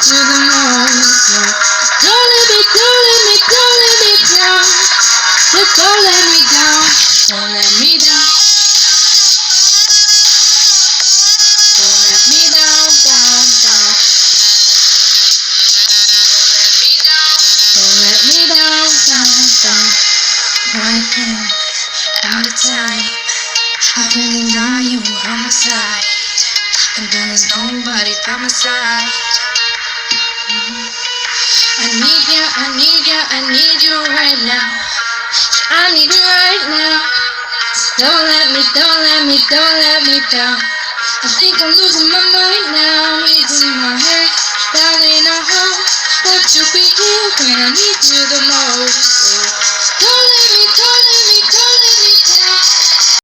you the most. Don't let me down. Just don't let me down. Don't let me down. Don't let me down. Don't let me down. Right here, out of time. I can deny you on my side, and then there's nobody by my side. I need you right now. I need you right now. Don't let me down. I think I'm losing my mind now. Losing my head, darling, I hope that you'll be here when I need you the most. Don't let me